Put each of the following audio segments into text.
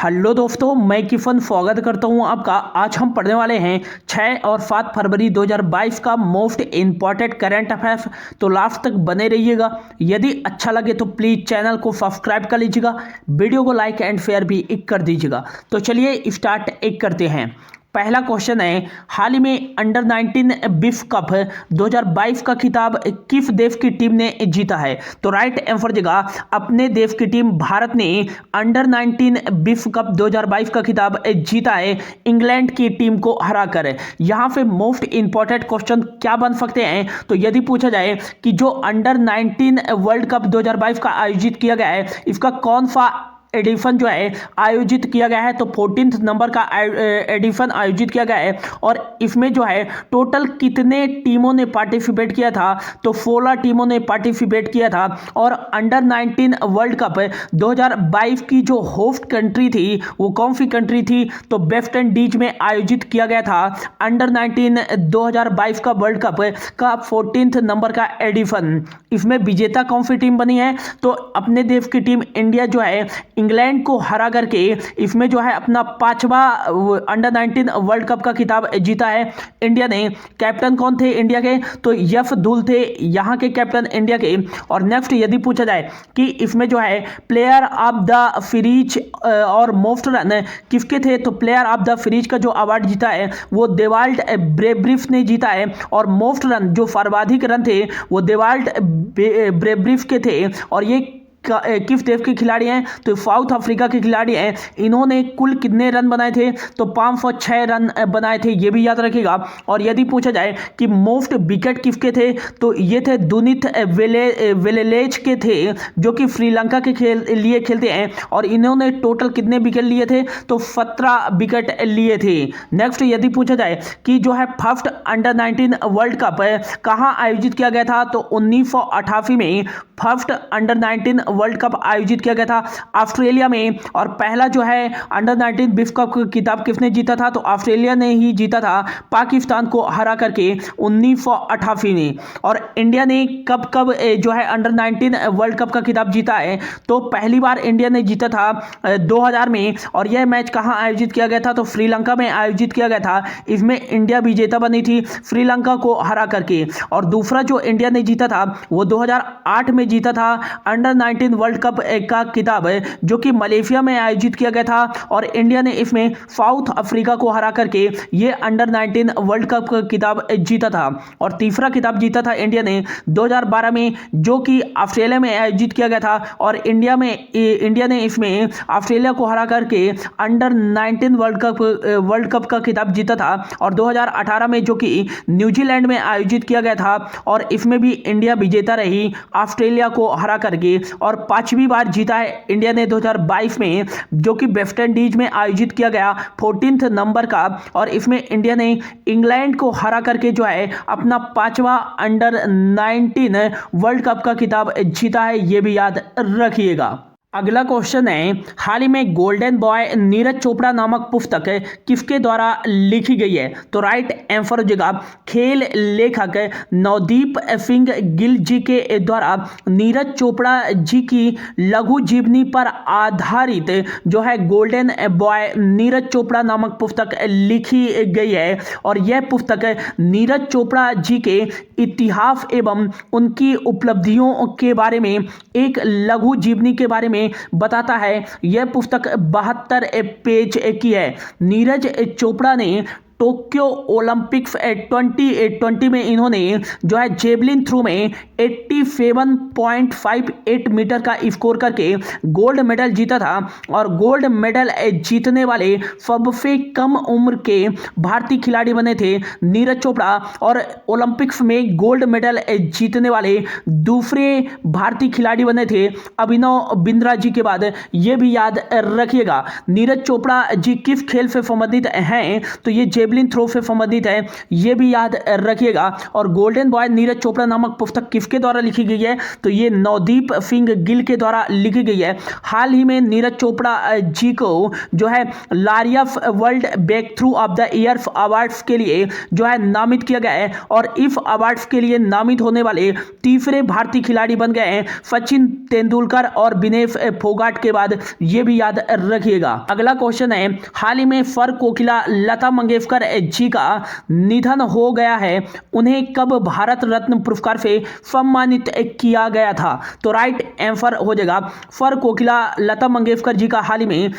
Hello दोस्तों, मैं किफन स्वागत करता हूं आपका। आज हम पढ़ने वाले हैं 6 और 7 फरवरी 2022 का मोस्ट इम्पॉर्टेंट करंट अफेयर्स। तो लास्ट तक बने रहिएगा। यदि अच्छा लगे तो प्लीज़ चैनल को सब्सक्राइब कर लीजिएगा, वीडियो को लाइक एंड शेयर भी कर दीजिएगा। तो चलिए स्टार्ट करते हैं। पहला क्वेश्चन है, हाल ही में अंडर 19 विश्व कप 2022 का खिताब किस देश की टीम ने जीता है? तो राइट आंसर देगा अपने देश की टीम भारत ने अंडर 19 विश्व कप 2022 का खिताब जीता है इंग्लैंड की टीम को हराकर। यहाँ पे मोस्ट इंपॉर्टेंट क्वेश्चन क्या बन सकते हैं? तो यदि पूछा जाए कि जो अंडर 19 वर्ल्ड कप 2022 का आयोजित किया गया है, इसका कौन सा एडिशन जो है आयोजित किया गया है? तो 14th नंबर का एडिशन आयोजित किया गया है। और इसमें जो है टोटल कितने टीमों ने पार्टिसिपेट किया था? तो 16 टीमों ने पार्टिसिपेट किया था। और अंडर 19 वर्ल्ड कप 2022 की जो होस्ट कंट्री थी वो कौन सी कंट्री थी? तो वेस्ट इंडीज में आयोजित किया गया था अंडर 19 2022 का वर्ल्ड कप का 14th नंबर का एडिशन। इसमें विजेता कौन सी टीम बनी है? तो अपने देश की टीम इंडिया जो है इंग्लैंड को हरा करके इसमें जो है अपना 5वां अंडर 19 वर्ल्ड कप का खिताब जीता है इंडिया ने। कैप्टन कौन थे इंडिया के? तो यश धूल थे यहाँ के कैप्टन इंडिया के। और नेक्स्ट यदि पूछा जाए कि इसमें जो है प्लेयर ऑफ द सीरीज और मोस्ट रन किसके थे? तो प्लेयर ऑफ द सीरीज का जो अवार्ड जीता है वो देवाल्ड ब्रेब्रिफ ने जीता है। और मोस्ट रन जो सर्वाधिक रन थे वो देवाल्ड ब्रेब्रिफ के थे। और ये किस देश के खिलाड़ी हैं? तो साउथ अफ्रीका के खिलाड़ी हैं। इन्होंने कुल कितने रन बनाए थे? तो 506 रन बनाए थे, ये भी याद रखिएगा। और यदि पूछा जाए कि मोस्ट विकेट किसके थे? तो ये थे दुनित वेलेलेज के थे, जो कि श्रीलंका के लिए खेलते हैं। और इन्होंने टोटल कितने विकेट लिए थे? तो 17 विकेट लिए थे। नेक्स्ट यदि पूछा जाए कि जो है फर्स्ट अंडर 19 वर्ल्ड कप कहाँ आयोजित किया गया था? तो 1988 में फर्स्ट अंडर 19 वर्ल्ड कप आयोजित किया गया था ऑस्ट्रेलिया में। और पहला जो है अंडर 19 विश्व कप खिताब किसने जीता था? तो ऑस्ट्रेलिया ने ही जीता था पाकिस्तान को हरा करके 1988 में। और इंडिया ने कब कब जो है अंडर 19 वर्ल्ड कप का खिताब जीता है? तो पहली बार इंडिया ने जीता था 2000 में। और यह मैच कहाँ आयोजित किया गया था? तो श्रीलंका में आयोजित किया गया था। इसमें इंडिया विजेता बनी थी श्रीलंका को हरा करके। और दूसरा जो इंडिया ने जीता था वो 2008 में जीता था अंडर 19 वर्ल्ड कप का खिताब जो कि मलेशिया में आयोजित किया गया था। और इंडिया ने इसमें साउथ अफ्रीका को हरा करके ये अंडर 19 वर्ल्ड कप का खिताब जीता था। और तीसरा खिताब जीता था इंडिया ने 2012 में, जो कि ऑस्ट्रेलिया में आयोजित किया गया था। और इंडिया ने इसमें ऑस्ट्रेलिया को हरा करके अंडर 19 वर्ल्ड कप का खिताब जीता था। और 2018 में जो कि न्यूजीलैंड में आयोजित किया गया था और इसमें भी इंडिया विजेता रही ऑस्ट्रेलिया को हरा करके। और 5वीं बार जीता है इंडिया ने 2022 में, जो कि वेस्ट इंडीज में आयोजित किया गया 14th नंबर का। और इसमें इंडिया ने इंग्लैंड को हरा करके जो है अपना 5वां अंडर 19 वर्ल्ड कप का खिताब जीता है, ये भी याद रखिएगा। अगला क्वेश्चन है, हाल ही में गोल्डन बॉय नीरज चोपड़ा नामक पुस्तक किसके द्वारा लिखी गई है? तो राइट आंसर हो जाएगा खेल लेखक नवदीप सिंह गिल जी के द्वारा नीरज चोपड़ा जी की लघु जीवनी पर आधारित जो है गोल्डन बॉय नीरज चोपड़ा नामक पुस्तक लिखी गई है। और यह पुस्तक नीरज चोपड़ा जी के इतिहास एवं उनकी उपलब्धियों के बारे में एक लघु जीवनी के बारे में बताता है। यह पुस्तक 72 पेज की है। नीरज चोपड़ा ने टोक्यो ओलंपिक्स 2020 में इन्होंने जो है जेवलिन थ्रो में 87.58 मीटर का स्कोर करके गोल्ड मेडल जीता था। और गोल्ड मेडल जीतने वाले सबसे कम उम्र के भारतीय खिलाड़ी बने थे नीरज चोपड़ा। और ओलंपिक्स में गोल्ड मेडल जीतने वाले दूसरे भारतीय खिलाड़ी बने थे अभिनव बिंद्रा जी के बाद, ये भी याद रखिएगा। नीरज चोपड़ा जी किस खेल से संबंधित हैं? तो ये जेवलिन थ्रो से संबंधित है, ये भी याद रखिएगा। और गोल्डन बॉय नीरज चोपड़ा नामक पुस्तक किसके द्वारा लिखी गई है, तो ये नवदीप सिंह गिल के द्वारा लिखी गई है। हाल ही में नीरज चोपड़ा जी को जो है Laureus world breakthrough of the year awards के लिए जो है नामित किया गया है, और इफ अवार्ड्स के लिए नामित होने वाले तीसरे भारतीय खिलाड़ी बन गए हैं सचिन तेंदुलकर और विनेश फोगाट के बाद, ये भी याद रखिएगा। अगला क्वेश्चन है, हाल ही में फर कोकिला लता मंगेशकर जी का निधन हो गया है, उन्हें कब भारत रत्न पुरस्कार से सम्मानित किया गया था, तो राइट आंसर हो जाएगा फर कोकिला लता मंगेशकर जी का हाल ही में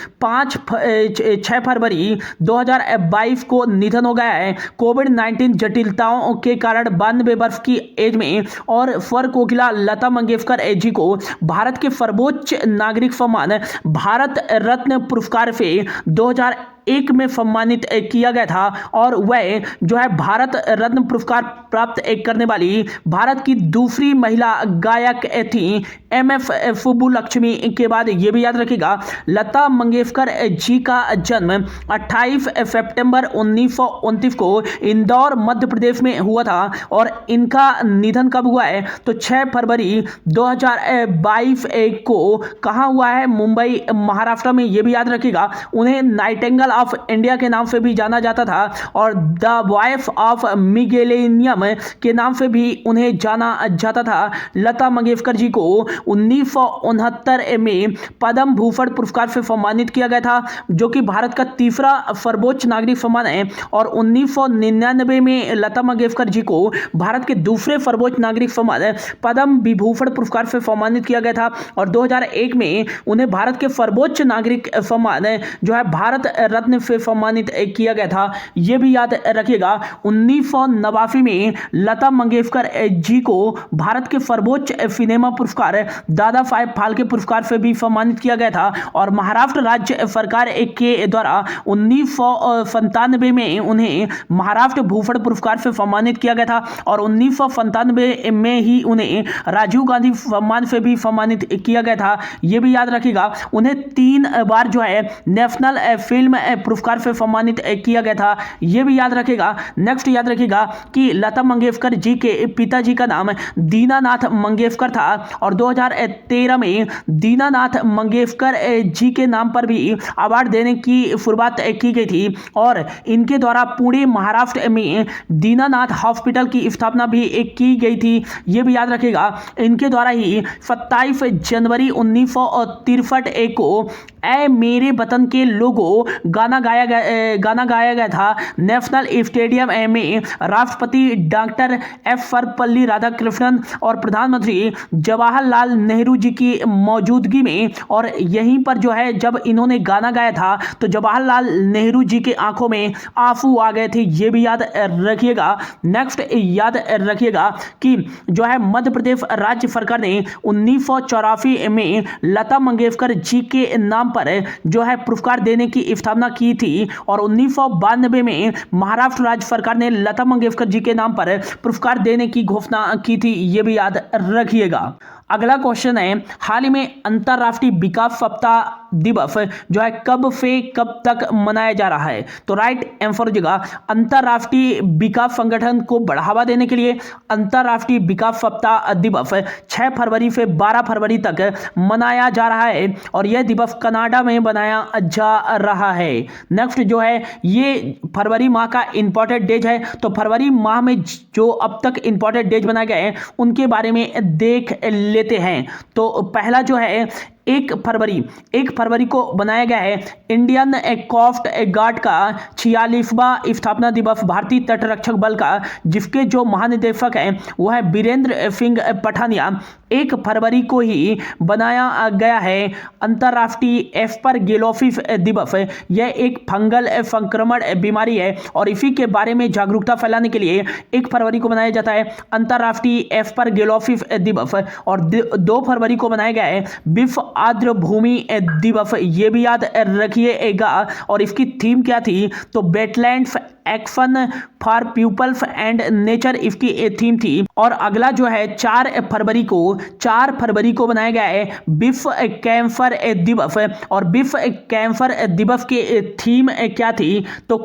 6 फरवरी 2022 को निधन हो गया है कोविड-19 जटिलताओं के कारण 92 वर्ष की एज में। और फर कोकिला लता मंगेशकर जी को भारत के सर्वोच्च नागरिक सम्मान भारत रत्न पुरस्कार से 2001 में सम्मानित किया गया था, और वह जो है भारत रत्न पुरस्कार प्राप्त करने वाली भारत की दूसरी महिला गायक थी एमएफ सुब्बुलक्ष्मी के बाद। ये भी याद रखिएगा लता मंगेशकर जी का जन्म 28 सितंबर 1929 को इंदौर मध्य प्रदेश में हुआ था, और इनका निधन कब हुआ है, तो 6 फरवरी 2022 को कहाँ हुआ है, मुंबई महाराष्ट्र में। ये भी याद रखिएगा उन्हें नाइटिंगेल ऑफ इंडिया के नाम से भी जाना जाता था, और द वाइफ ऑफ मिगेलेनियम के नाम से भी उन्हें जाना जाता था। लता मंगेशकर जी को 1969 में पद्म भूषण पुरस्कार से सम्मानित किया गया था, जो कि भारत का तीसरा सर्वोच्च नागरिक सम्मान है, और 1999 में लता मंगेशकर जी को भारत के दूसरे सर्वोच्च नागरिक सम्मान पद्म विभूषण पुरस्कार से सम्मानित किया गया था, और 2001 में उन्हें भारत के सर्वोच्च नागरिक सम्मान जो है भारत रत्न से सम्मानित किया गया था। यह भी याद रखिएगा 1989 में लता मंगेशकर जी को भारत के सर्वोच्च सिनेमा पुरस्कार दादा साहेब फाल्के पुरस्कार से भी सम्मानित किया गया था, और महाराष्ट्र राज्य सरकार के द्वारा 1997 में उन्हें महाराष्ट्र भूषण पुरस्कार से सम्मानित किया गया था, और 1997 में ही उन्हें राजीव गांधी सम्मान से भी सम्मानित किया गया था। यह भी याद रखिएगा उन्हें 3 बार जो है नेशनल फिल्म पुरस्कार से सम्मानित किया गया था। यह भी याद रखिएगा। नेक्स्ट याद रखिएगा कि लता मंगेशकर जी के पिताजी का नाम दीनानाथ मंगेशकर था, और 2013 में दीनानाथ मंगेशकर जी के नाम पर भी अवार्ड देने की शुरुआत की गई थी, और इनके द्वारा पुणे महाराष्ट्र में दीनानाथ हॉस्पिटल की स्थापना भी की गई थी। यह भी याद रखिएगा इनके द्वारा ही 27 जनवरी 1963 को ऐ मेरे वतन के लोगो गाना गाया गया था नेशनल स्टेडियम में। राष्ट्रपति डॉक्टर एफ सर्वपल्ली राधाकृष्णन और प्रधानमंत्री जवाहरलाल नेहरू जी की मौजूदगी में, और यहीं पर जो है जब इन्होंने गाना गाया था तो जवाहरलाल नेहरू जी के आंखों में आंसू आ गए थे। ये भी याद रखिएगा। नेक्स्ट याद रखिएगा कि जो है मध्य प्रदेश राज्य सरकार ने 1984 में लता मंगेशकर जी के नाम पर जो है पुरस्कार देने की स्थापना की थी, और 1992 में महाराष्ट्र राज्य सरकार ने लता मंगेशकर जी के नाम पर पुरस्कार देने की घोषणा की थी। यह भी याद रखिएगा। अगला क्वेश्चन है, हाल ही में अंतरराष्ट्रीय विकास सप्ताह दिवस जो है कब से कब तक मनाया जा रहा है, तो राइट आंसर हो जाएगा अंतरराष्ट्रीय विकास संगठन को बढ़ावा देने के लिए अंतरराष्ट्रीय विकास सप्ताह दिवस 6 फरवरी से 12 फरवरी तक मनाया जा रहा है, और यह दिवस कनाडा में मनाया जा रहा है। नेक्स्ट जो है ये फरवरी माह का इंपॉर्टेंट डेज है, तो फरवरी माह में जो अब तक इंपॉर्टेंट डेज बनाए गए हैं उनके बारे में देख लेते हैं। तो पहला जो है 1 फरवरी को बनाया गया है इंडियन कोस्ट गार्ड का 46वां स्थापना दिवस भारतीय तटरक्षक बल का, जिसके जो महानिदेशक हैं वो है बीरेंद्र सिंह पठानिया। 1 फरवरी को ही बनाया गया है अंतर्राष्ट्रीय एस्परगिलोसिस दिवस। यह एक फंगल संक्रमण बीमारी है, और इसी के बारे में जागरूकता फैलाने के लिए 1 फरवरी को बनाया जाता है अंतर्राष्ट्रीय एस्परगिलोसिस दिवस। और 2 फरवरी को बनाया गया है विश्व आर्द्र भूमि दिवस। ये भी याद रखिएगा। और इसकी थीम क्या थी, तो wetlands action for peoples and nature इसकी थीम थी। और अगला जो है 4 फरवरी को बनाया गया है विश्व कैंसर दिवस। और विश्व कैंसर दिवस की थीम क्या थी, तो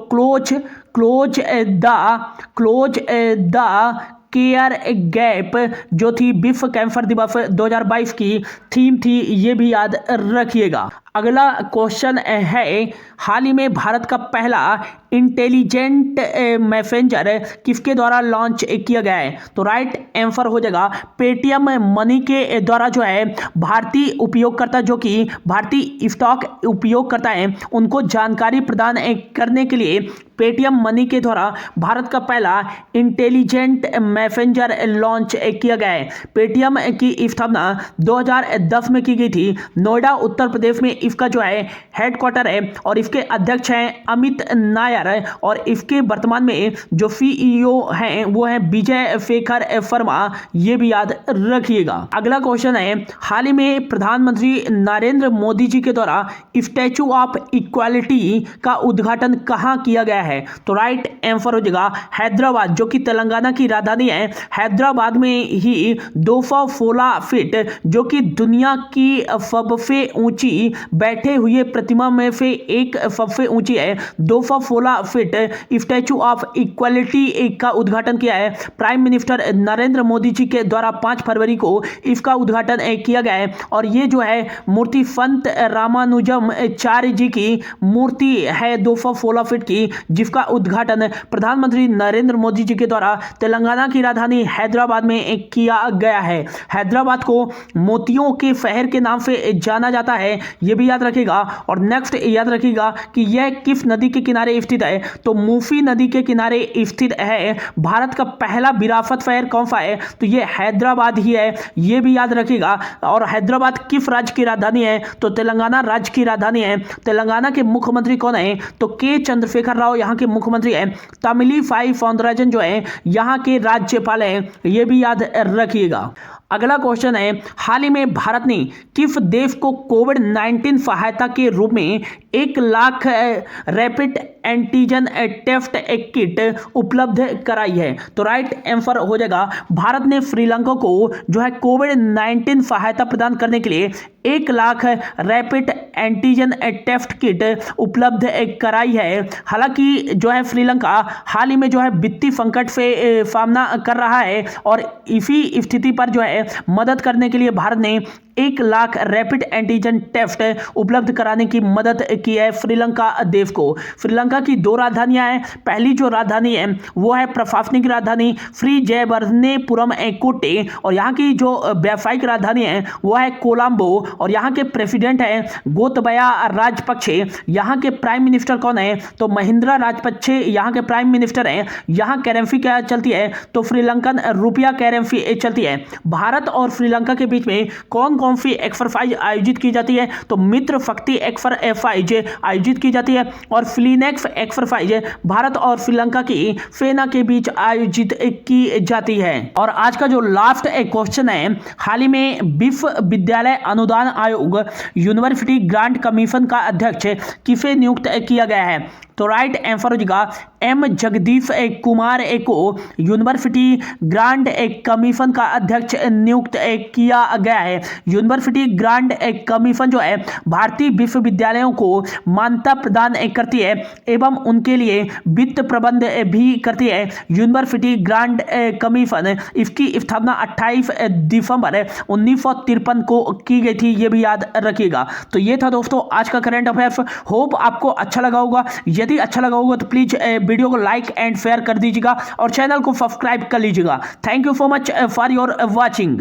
क्लोज द केयर गैप जो थी विश्व कैंसर दिवस 2022 की थीम थी, ये भी याद रखिएगा। अगला क्वेश्चन है, हाल ही में भारत का पहला इंटेलिजेंट मैसेंजर किसके द्वारा लॉन्च किया गया है? तो राइट आंसर हो जाएगा पेटीएम मनी के द्वारा जो है भारतीय उपयोगकर्ता जो कि भारतीय स्टॉक उपयोगकर्ता हैं उनको जानकारी प्रदान करने के लिए पेटीएम मनी के द्वारा भारत का पहला इंटेलिजेंट मैसेंजर लॉन्च किया गया है। पेटीएम की स्थापना 2010 में की गई थी। नोएडा उत्तर प्रदेश में इसका जो है हेडक्वार्टर है और इसके अध्यक्ष हैं अमित नायर और इसके वर्तमान में जो सीईओ हैं वो हैं विजय शेखर शर्मा, ये भी याद रखिएगा। अगला क्वेश्चन है, हाल ही में प्रधानमंत्री नरेंद्र मोदी जी के द्वारा स्टैचू ऑफ इक्वालिटी का उद्घाटन कहां किया गया है? तो राइट आंसर हो जाएगा हैदराबाद, जो कि तेलंगाना की राजधानी है। हैदराबाद में ही 216 फीट जो कि दुनिया की सबसे ऊंची बैठे हुए प्रतिमा में से एक सबसे ऊंची है। 216 फीट स्टैचू ऑफ इक्वालिटी का उद्घाटन किया है प्राइम मिनिस्टर नरेंद्र मोदी जी के द्वारा 5 फरवरी को इसका उद्घाटन किया गया है और ये जो है मूर्ति संत रामानुजमाचार्य जी की मूर्ति है 216 फीट की, जिसका उद्घाटन प्रधानमंत्री नरेंद्र मोदी जी के द्वारा तेलंगाना की राजधानी हैदराबाद में किया गया है। हैदराबाद को मोतियों के शहर के नाम से जाना जाता है, यह भी याद रखिएगा। और नेक्स्ट याद रखिएगा कि यह किस नदी के किनारे स्थित है? तो मूसी नदी के किनारे स्थित है। भारत का पहला विरासत शहर कौन सा है? तो यह हैदराबाद ही है, यह भी याद रखिएगा। और हैदराबाद किस राज्य की राजधानी है? तो तेलंगाना राज्य की राजधानी है। तेलंगाना के मुख्यमंत्री कौन है? तो के चंद्रशेखर राव यहाँ के मुख्यमंत्री हैं। तमिलिसाई सौंदरराजन जो है यहाँ के राज्यपाल हैं, यह भी याद रखिएगा। अगला क्वेश्चन है, हाल ही में भारत ने किस देश को कोविड-19 सहायता के रूप में 1 lakh rapid antigen test kit उपलब्ध कराई है? तो राइट आंसर हो जाएगा भारत ने श्रीलंका को जो है कोविड-19 सहायता प्रदान करने के लिए 1 lakh rapid antigen test kit उपलब्ध कराई है। हालांकि जो है श्रीलंका हाल ही में जो है वित्तीय संकट से सामना कर रहा है और इसी स्थिति पर जो है मदद करने के लिए भारत ने 1 लाख रैपिड एंटीजन टेस्ट उपलब्ध कराने की मदद की है श्रीलंका देश को। श्रीलंका की 2 राजधानियां हैं। पहली जो राजधानी है वो है प्रशासनिक राजधानी श्री जयवर्धनेपुरम कोट्टे और यहाँ की जो व्यावसायिक राजधानी है वो है कोलंबो और यहाँ के प्रेसिडेंट हैं गोतबाया राजपक्षे। यहाँ के प्राइम मिनिस्टर कौन है? तो महिंद्रा राजपक्षे यहाँ के प्राइम मिनिस्टर हैं। यहाँ करेंसी क्या चलती है? तो श्रीलंकन रुपया करेंसी चलती है। भारत और श्रीलंका के बीच में कौन कौन सी एक्सरसाइज आयोजित की जाती है? तो मित्र शक्ति एक्सरसाइज आयोजित की जाती है और फ्लीनेक्स एक्सरसाइज भारत और श्रीलंका की सेना के बीच आयोजित की जाती है। और आज का जो लास्ट क्वेश्चन है, हाल ही में विश्वविद्यालय अनुदान आयोग यूनिवर्सिटी ग्रांट कमीशन का अध्यक्ष किसे नियुक्त किया गया है? तो राइट आंसर हो जाएगा एम जगदीश कुमार को यूनिवर्सिटी ग्रांट कमीशन का अध्यक्ष नियुक्त किया गया है। यूनिवर्सिटी ग्रांट कमीशन जो है भारतीय विश्वविद्यालयों को मान्यता प्रदान करती है एवं उनके लिए वित्त प्रबंध भी करती है। यूनिवर्सिटी ग्रांट कमीशन इसकी स्थापना 28 दिसंबर 1953 को की गई थी, ये भी याद रखिएगा। तो ये था दोस्तों आज का करंट अफेयर्स। होप आपको अच्छा लगा होगा। यदि अच्छा लगा होगा तो प्लीज वीडियो को लाइक एंड शेयर कर दीजिएगा और चैनल को सब्सक्राइब कर लीजिएगा। Thank you so much for your watching.